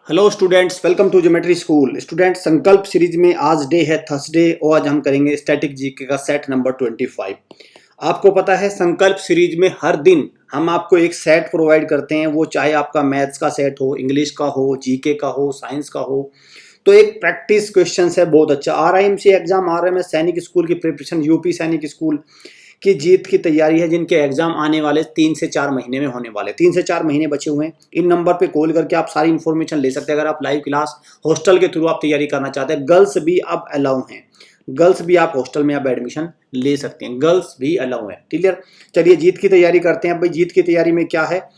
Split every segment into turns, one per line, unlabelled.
Hello students, welcome to geometry school. Students, Sankalp series में आज day है थर्सडे और आज हम करेंगे स्टैटिक जीके का सेट नंबर 25। आपको पता है संकल्प सीरीज में हर दिन हम आपको एक सेट प्रोवाइड करते हैं, वो चाहे आपका मैथ्स का सेट हो, इंग्लिश का हो, जीके का हो, साइंस का हो। तो एक प्रैक्टिस क्वेश्चन है बहुत अच्छा। RIMC एग्जाम RMS सैनिक स्कूल की प्रिपरेशन, यूपी सैनिक स्कूल की जीत की तैयारी है, जिनके एग्जाम आने वाले 3 से 4 महीने में होने वाले। 3 से 4 महीने बचे हुए हैं। इन नंबर पे कॉल करके आप सारी इन्फॉर्मेशन ले सकते हैं। अगर आप लाइव क्लास हॉस्टल के थ्रू आप तैयारी करना चाहते हैं, गर्ल्स भी अब अलाउ हैं। गर्ल्स भी आप हॉस्टल में आप एडमिशन ले सकते हैं, गर्ल्स भी अलाउ है। क्लियर। चलिए जीत की तैयारी करते हैं। अब भाई जीत की तैयारी में क्या है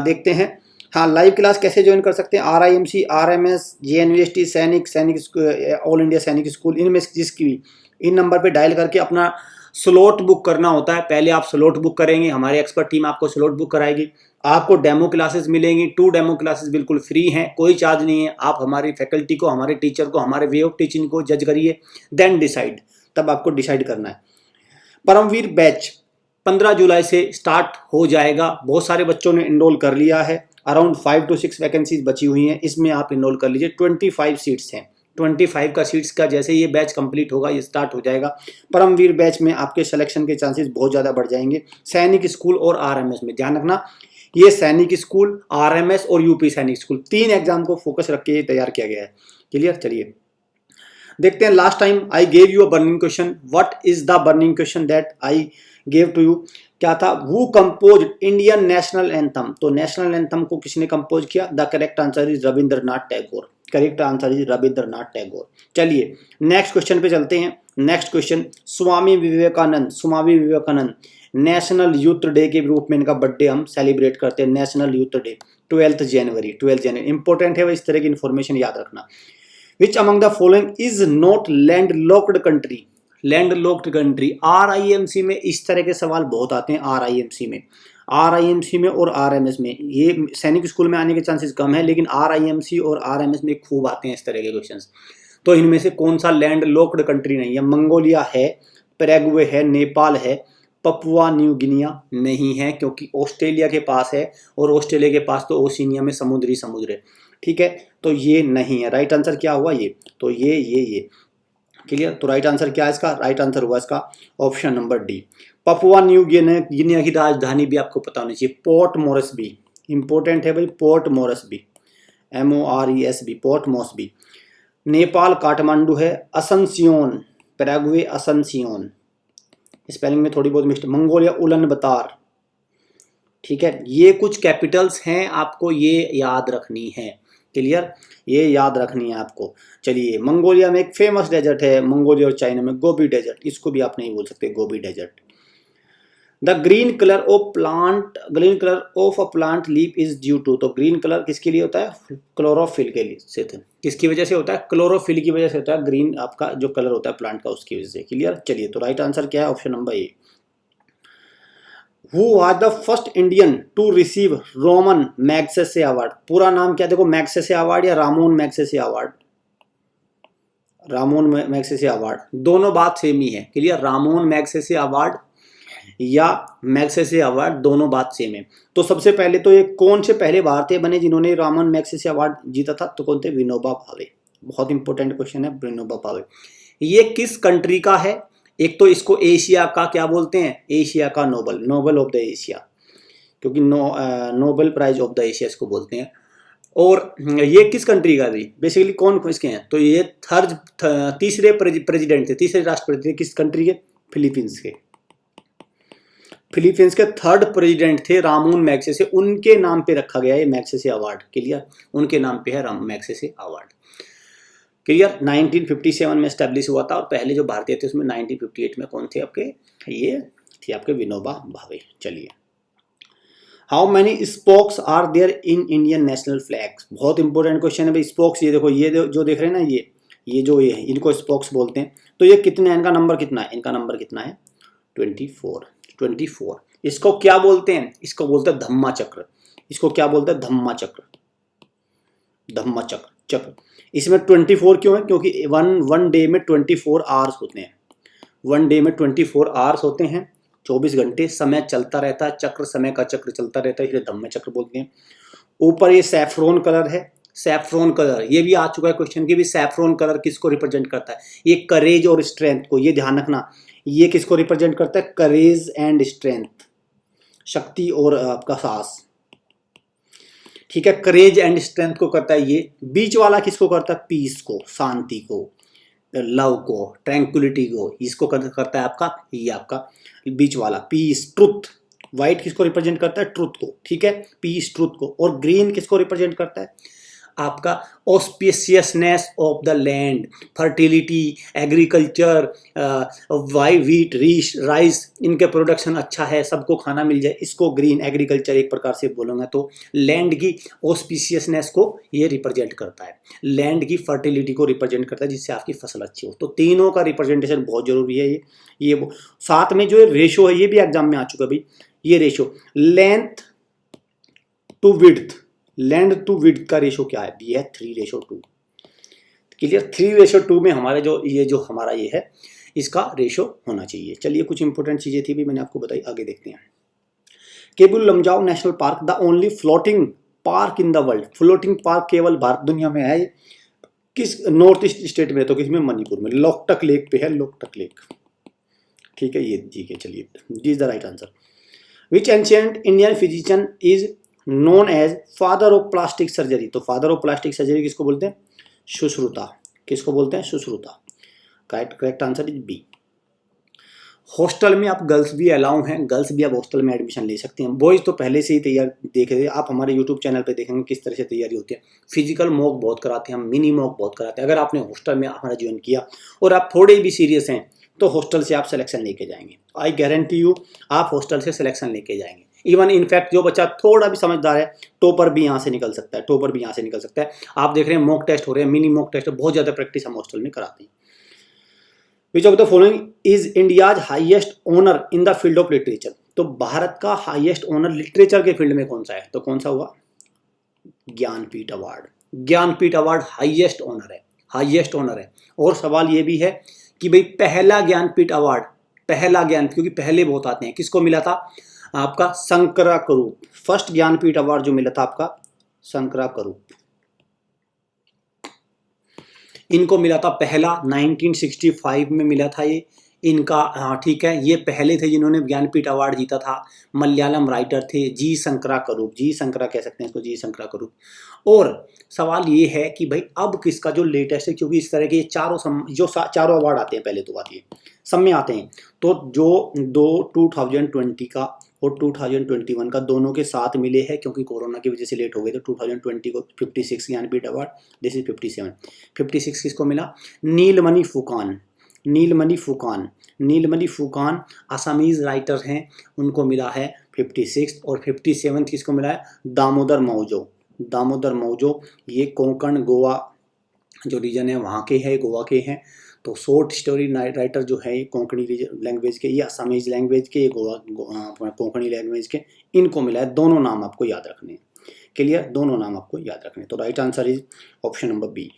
देखते हैं। हाँ, लाइव क्लास कैसे ज्वाइन कर सकते हैं? RIMC RMS JNVST सैनिक ऑल इंडिया सैनिक स्कूल, इनमें जिसकी भी इन नंबर पे डायल करके अपना स्लॉट बुक करना होता है। पहले आप स्लॉट बुक करेंगे, हमारी एक्सपर्ट टीम आपको स्लॉट बुक कराएगी। आपको डेमो क्लासेस मिलेंगी, 2 डेमो क्लासेस बिल्कुल फ्री हैं, कोई चार्ज नहीं है। आप हमारी फैकल्टी को, हमारे टीचर को, हमारे वे ऑफ टीचिंग को जज करिए, देन डिसाइड। तब आपको डिसाइड करना है। परमवीर बैच 15 जुलाई से स्टार्ट हो जाएगा। बहुत सारे बच्चों ने इनरोल कर लिया है। अराउंड 5 to 6 वैकेंसीज बची हुई हैं, इसमें आप इनरोल कर लीजिए। 25 सीट्स हैं। 25 का सीट्स का जैसे ये बैच कंप्लीट होगा, ये स्टार्ट हो जाएगा, परमवीर बैच में आपके सिलेक्शन के चांसेस बहुत ज़्यादा बढ़ जाएंगे। सैनिक स्कूल और RMS में ध्यान रखना, ये सैनिक स्कूल, RMS और यूपी सैनिक स्कूल 3 एग्जाम को फोकस रख के ये तैयार किया गया है। क्लियर। चलिए देखते हैं। Last time I gave you a burning question. What is the burning question that I gave to you? क्या था? Who compose Indian national anthem? तो नेशनल एंथम को किसने कंपोज किया? The correct answer is Rabindranath Tagore. Correct answer is Rabindranath Tagore. चलिए next question पे चलते हैं। Next question, Swami Vivekananda national youth day के रूप में इनका बर्थडे हम सेलिब्रेट करते हैं। नेशनल यूथ डे 12 जनवरी। इंपॉर्टेंट है, इस तरह की इंफॉर्मेशन याद रखना। Which among the following is not landlocked country? Landlocked country. RIMC में इस तरह के सवाल बहुत आते हैं। RIMC में और RMS में, ये सैनिक स्कूल में आने के चांसेस कम है, लेकिन RIMC और RMS में खूब आते हैं इस तरह के क्वेश्चंस। तो इनमें से कौन सा लैंडलॉक्ड कंट्री नहीं है? मंगोलिया है, पैराग्वे है, नेपाल है, पपुआ न्यू गिनिया नहीं है, क्योंकि ऑस्ट्रेलिया के पास है और ऑस्ट्रेलिया के पास तो ओशिनिया में समुद्र है। ठीक है, तो ये नहीं है। राइट आंसर क्या हुआ? ये। तो ये क्लियर। तो राइट आंसर क्या है इसका? राइट आंसर हुआ इसका option number D. Papua new Guinea की राजधानी भी आपको पता होनी चाहिए, पोर्ट मोरेस्बी। इंपॉर्टेंट है भाई, port Moresby, MORESB, port Moresby. Nepal Kathmandu है। असनसियोन, पैराग्वे असनसियोन, स्पेलिंग में थोड़ी बहुत मिस्टेक। मंगोलिया उलन बतार। ठीक है, ये कुछ कैपिटल्स हैं, आपको ये याद रखनी है। क्लियर, ये याद रखनी है आपको। चलिए, मंगोलिया में एक फेमस डेजर्ट है, मंगोलिया और चाइना में गोबी डेजर्ट, इसको भी आप नहीं बोल सकते, Gobi desert. The green colour of a plant leaf is due to. तो ग्रीन कलर किसके लिए होता है? क्लोरोफिल के लिए से। किसकी वजह से होता है? क्लोरोफिल की वजह से होता है ग्रीन, आपका जो कलर होता है प्लांट का, उसकी वजह से। क्लियर। चलिए, तो राइट आंसर क्या है? Option number A. Who was the first Indian to receive Roman Magsaysay award? पूरा नाम क्या? देखो, मैग्सेसे अवार्ड या रामोन मैग्सेसे अवार्ड? रामोन मैग्सेसे अवार्ड, दोनों बात सेम ही है। क्लियर। रामोन मैग्सेसे अवार्ड या मैग्सेसे अवार्ड, दोनों बात सेम है। तो सबसे पहले तो ये कौन से पहले भारतीय बने जिन्होंने रामोन मैग्सेसे अवार्ड जीता था? तो कौन थे? विनोबा भावे। बहुत इंपॉर्टेंट क्वेश्चन है, विनोबा भावे। ये किस कंट्री का है? एक तो इसको एशिया का क्या बोलते हैं? एशिया का नोबल ऑफ द एशिया, क्योंकि Nobel prize of the Asia इसको बोलते हैं। और ये किस कंट्री का भी बेसिकली कौन इसके हैं? तो ये तीसरे प्रेसिडेंट थे, तीसरे राष्ट्रपति थे किस कंट्री के? फिलीपींस के। फिलीपींस के 3rd प्रेसिडेंट थे रामोन मैग्सेसे, उनके नाम पे रखा गया है मैग्सेसे अवार्ड। क्लियर, उनके नाम पे है मैग्सेसे अवार्ड। क्लियर। 1957 में स्टैब्लिश हुआ था और पहले जो भारतीय थे उसमें 1958 में कौन थे आपके? ये थे आपके विनोबा भावे। चलिए, how many spokes are there in Indian national flag? बहुत इंपॉर्टेंट क्वेश्चन है भाई। स्पोक्स, ये देखो, ये जो देख रहे हैं ना, ये जो ये इनको स्पोक्स बोलते हैं। तो ये कितने हैं? इनका नंबर कितना है? इनका नंबर कितना है? 24। इसको क्या बोलते हैं? इसको बोलते हैं धम्मा चक्र। इसको क्या बोलते हैं? धम्मा चक्र, धम्मा चक्र। इसमें 24 क्यों है? क्योंकि वन डे में 24 आवर्स होते हैं। 1 डे में 24 आवर्स होते हैं, 24 घंटे समय चलता रहता है, चक्र, समय का चक्र चलता रहता है, इसलिए धम्म चक्र बोलते हैं। ऊपर ये सैफ्रॉन कलर है, सैफ्रॉन कलर, ये भी आ चुका है क्वेश्चन कि भी सैफ्रॉन कलर किसको रिप्रेजेंट करता है? ये करेज और स्ट्रेंथ को, ये ध्यान रखना, ये किसको रिप्रेजेंट करता है? करेज एंड स्ट्रेंथ, शक्ति और आपका साहस। ठीक है, करेज एंड स्ट्रेंथ को करता है ये। बीच वाला किसको करता है? पीस को, शांति को, लव को, ट्रैंक्विलिटी को, इसको करता है आपका, ये आपका बीच वाला पीस। ट्रुथ, व्हाइट किसको रिप्रेजेंट करता है? ट्रुथ को। ठीक है, पीस ट्रुथ को। और ग्रीन किसको रिप्रेजेंट करता है? आपका auspiciousness of the land, fertility, agriculture, wheat, rice, इनके प्रोडक्शन अच्छा है, सबको खाना मिल जाए, इसको ग्रीन एग्रीकल्चर एक प्रकार से बोलूँगा तो लैंड की ऑस्पिशियसनेस को ये रिप्रेजेंट करता है, लैंड की फर्टिलिटी को रिप्रेजेंट करता है जिससे आपकी फसल अच्छी हो। तो तीनों का रिप्रेजेंटेशन बहुत जरूरी है। ये साथ में जो रेशो है ये भी एग्जाम में आ चुका भाई, ये ratio length to width, land to width का रेशो क्या है? ये है 3:2। क्लियर, 3:2 में हमारे जो हमारा ये है, इसका रेशो होना चाहिए। चलिए, कुछ इंपॉर्टेंट चीजें थी भी मैंने आपको बताई, आगे देखते हैं। Keibul Lamjao national park, the only floating park in the world, floating park केवल भारत दुनिया में है। किस नॉर्थ ईस्ट स्टेट में? तो किसमें? मणिपुर में, लोकटक लेक पे है, लोकटक लेक। ठीक है, ये ठीक है। चलिए, this is the right answer. Which ancient Indian physician is known as father of plastic surgery? तो फादर ऑफ प्लास्टिक सर्जरी किसको बोलते हैं? सुश्रुता। किसको बोलते हैं? Sushruta. Correct answer is B. Hostel में आप गर्ल्स भी अलाउ हैं, गर्ल्स भी आप हॉस्टल में एडमिशन ले सकते हैं। बॉयज तो पहले से ही तैयार देख रहे हैं आप, हमारे यूट्यूब चैनल पे देखेंगे किस तरह से तैयारी होती है। फिजिकल मॉक बहुत कराते हैं हम, मिनी मॉक बहुत कराते हैं। अगर आपने हॉस्टल में हमारा ज्वाइन किया और आप थोड़े भी सीरियस हैं तो हॉस्टल से आप सिलेक्शन लेके जाएंगे। आई गारंटी यू, आप हॉस्टल से सिलेक्शन लेके जाएंगे। इवन इनफैक्ट जो बच्चा थोड़ा भी समझदार है, टॉपर भी यहाँ से निकल सकता है, टॉपर भी यहाँ से निकल सकता है। आप देख रहे हैं मॉक टेस्ट हो रहे हैं, मिनी मॉक टेस्ट, बहुत ज़्यादा प्रैक्टिस हम हॉस्टल में कराते हैं। Which of the following is India's highest honour in the field of literature? तो भारत का हाईएस्ट ऑनर लिटरेचर के फील्ड में कौन सा है? तो कौन सा हुआ? Jnanpith award. Jnanpith award highest honour है, हाईएस्ट ऑनर है। और सवाल ये भी है कि भाई पहला ज्ञानपीठ अवार्ड, पहला ज्ञान, क्योंकि पहले बहुत आते हैं, किसको मिला था? आपका शंकराकरूप। फर्स्ट ज्ञानपीठ अवार्ड जो मिला था आपका शंकराकरूप, इनको मिला था पहला, 1965 में मिला था ये इनका। हाँ ठीक है, ये पहले थे जिन्होंने ज्ञानपीठ अवार्ड जीता था। मलयालम राइटर थे जी शंकराकरूप, जी शंकरा कह सकते हैं इसको, जी शंकराकरूप। और सवाल ये है कि भाई अब किसका जो लेटेस्ट है, क्योंकि इस तरह के चारों अवार्ड आते हैं, पहले तो बात ये सब में आते हैं, तो जो 2020 का और 2021 का दोनों के साथ मिले हैं, क्योंकि कोरोना की वजह से लेट हो गए, तो 2020 को 56 ज्ञानपीठ अवार्ड, दिस इज 57। 56 किसको मिला? नीलमणि फुकान। नीलमणि फुकान, नीलमणि फुकान असमीज राइटर हैं, उनको मिला है 56। और 57 किसको मिला है? दामोदर मौजो। दामोदर मौजो ये कोंकण गोवा जो रीजन है वहाँ के हैं, गोवा के हैं। तो शॉर्ट स्टोरी राइटर जो है कोंकणी लैंग्वेज के, ये असमीज लैंग्वेज के, ये गोवा कोंकणी लैंग्वेज के, इनको मिला है। दोनों नाम आपको याद रखने हैं। क्लियर, दोनों नाम आपको याद रखने। तो right answer is option number B.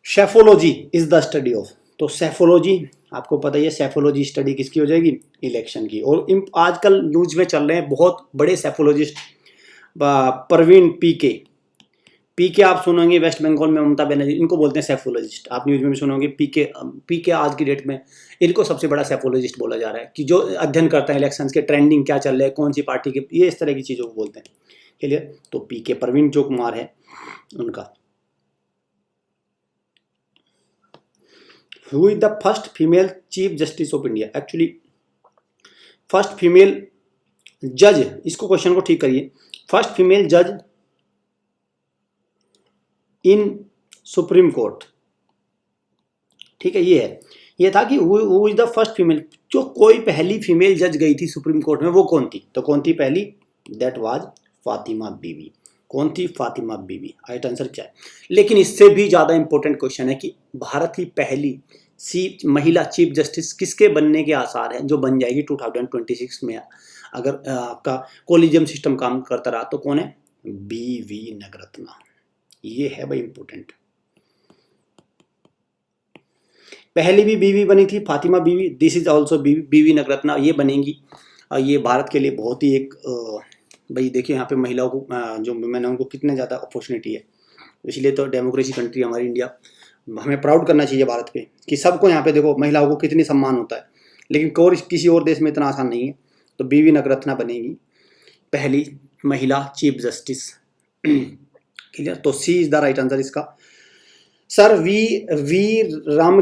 Psephology is the study of, तो सेफोलॉजी आपको पता ही है, सेफोलॉजी स्टडी किसकी हो जाएगी? इलेक्शन की। और आजकल न्यूज में चल रहे हैं बहुत बड़े सेफोलॉजिस्ट, परवीन पीके आप सुनेंगे, वेस्ट बंगाल में ममता बनर्जी, इनको बोलते हैं सेफोलॉजिस्ट। आप न्यूज में भी सुनोगे पीके आज की डेट में इनको सबसे बड़ा सेफोलॉजिस्ट बोला जा रहा है, कि जो अध्ययन करता है इलेक्शंस के, ट्रेंडिंग क्या चल रहा है, कौन सी पार्टी के, ये इस तरह की चीज़ों को बोलते हैं। क्लियर, तो पीके परवीन जो कुमार है उनका। Who is the first female chief justice of India? Actually first female जज, इसको क्वेश्चन को ठीक करिए, फर्स्ट फीमेल जज इन सुप्रीम कोर्ट। ठीक है, ये था कि who is the first female, जो कोई पहली फीमेल जज गई थी सुप्रीम कोर्ट में, वो कौन थी? तो कौन थी पहली? दैट वाज फातिमा बीबी। कौन थी? फातिमा बीबी। राइट आंसर क्या है? लेकिन इससे भी ज़्यादा इंपॉर्टेंट क्वेश्चन है कि भारत की पहली महिला चीफ जस्टिस किसके बनने के आसार हैं, जो बन जाएगी 2026 में, अगर आपका कोलिजियम सिस्टम काम करता रहा तो। कौन है? बीवी नगरत्ना। ये है भाई इंपॉर्टेंट। पहली भी बीवी बनी थी फातिमा बीवी, दिस इज ऑल्सो बीवी नगरत्ना, ये बनेंगी। ये भारत के लिए बहुत ही एक भाई देखिए यहाँ पे महिलाओं को जो वुमेन है उनको कितने ज़्यादा अपॉर्चुनिटी है। इसलिए तो डेमोक्रेसी कंट्री हमारी इंडिया, हमें प्राउड करना चाहिए भारत पे कि सबको यहाँ पे देखो महिलाओं को कितनी सम्मान होता है। लेकिन किसी और देश में इतना आसान नहीं है। तो बीवी नगरत्ना बनेगी पहली महिला चीफ जस्टिस। क्लियर, तो C is the right answer इसका। सर वी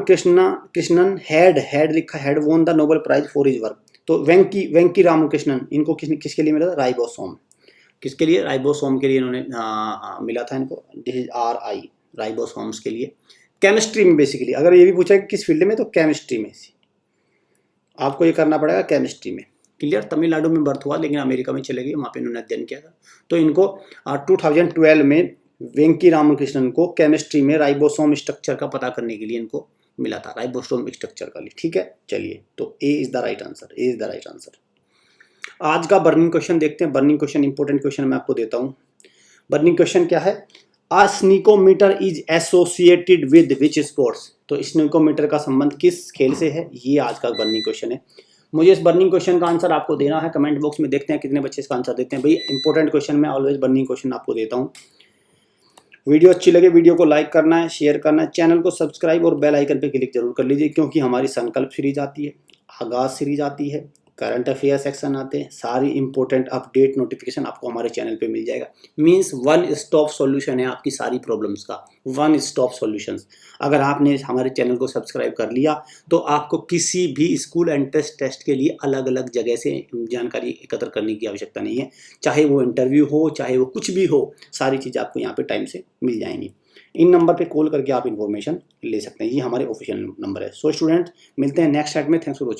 कृष्णन हैड लिखा, had won the Nobel prize for his work. तो वेंकी रामकृष्णन, इनको किसके लिए मिला था? राइबोसोम। किसके लिए? राइबोसोम के लिए इन्होंने मिला था इनको, RI, राइबोसोम्स के लिए। केमिस्ट्री में बेसिकली अगर ये भी पूछा कि किस फील्ड में, तो केमिस्ट्री में आपको ये करना पड़ेगा, केमिस्ट्री में। क्लियर, तमिलनाडु में बर्थ हुआ लेकिन अमेरिका में चले गए, वहाँ पे इन्होंने अध्ययन किया था। तो इनको 2012 में वेंकी रामकृष्णन को केमिस्ट्री में राइबोसोम स्ट्रक्चर का पता करने के लिए इनको मिला था, राइबोसोम स्ट्रक्चर का लिए। ठीक है, चलिए, तो A is the right answer, A is the right answer. आज का बर्निंग क्वेश्चन देखते हैं। बर्निंग क्वेश्चन, इंपॉर्टेंट क्वेश्चन मैं आपको देता हूँ। बर्निंग क्वेश्चन क्या है? A snickometer is associated with which sports. तो स्नीकोमीटर का संबंध किस खेल से है? ये आज का बर्निंग क्वेश्चन है। मुझे इस बर्निंग क्वेश्चन का आंसर आपको देना है कमेंट बॉक्स में। देखते हैं कितने बच्चे इसका आंसर देते हैं। भाई इंपॉर्टेंट क्वेश्चन में ऑलवेज बर्निंग क्वेश्चन आपको देता हूँ। वीडियो अच्छी लगे वीडियो को लाइक करना है, शेयर करना है, चैनल को सब्सक्राइब और बेल आइकन पे क्लिक जरूर कर लीजिए, क्योंकि हमारी संकल्प सीरीज आती है, आगाज सीरीज आती है, करंट अफेयर सेक्शन आते हैं, सारी इंपॉर्टेंट अपडेट नोटिफिकेशन आपको हमारे चैनल पे मिल जाएगा। मींस वन स्टॉप सॉल्यूशन है आपकी सारी प्रॉब्लम्स का, वन स्टॉप सॉल्यूशंस। अगर आपने हमारे चैनल को सब्सक्राइब कर लिया तो आपको किसी भी स्कूल एंट्रेंस टेस्ट के लिए अलग अलग जगह से जानकारी एकत्र करने की आवश्यकता नहीं है। चाहे वो इंटरव्यू हो, चाहे वो कुछ भी हो, सारी चीज़ आपको यहाँ पे टाइम से मिल जाएंगी। इन नंबर पे कॉल करके आप इन्फॉर्मेशन ले सकते हैं। ये हमारे ऑफिशियल नंबर है। सो स्टूडेंट, मिलते हैं नेक्स्ट सेट में। Thanks for watching.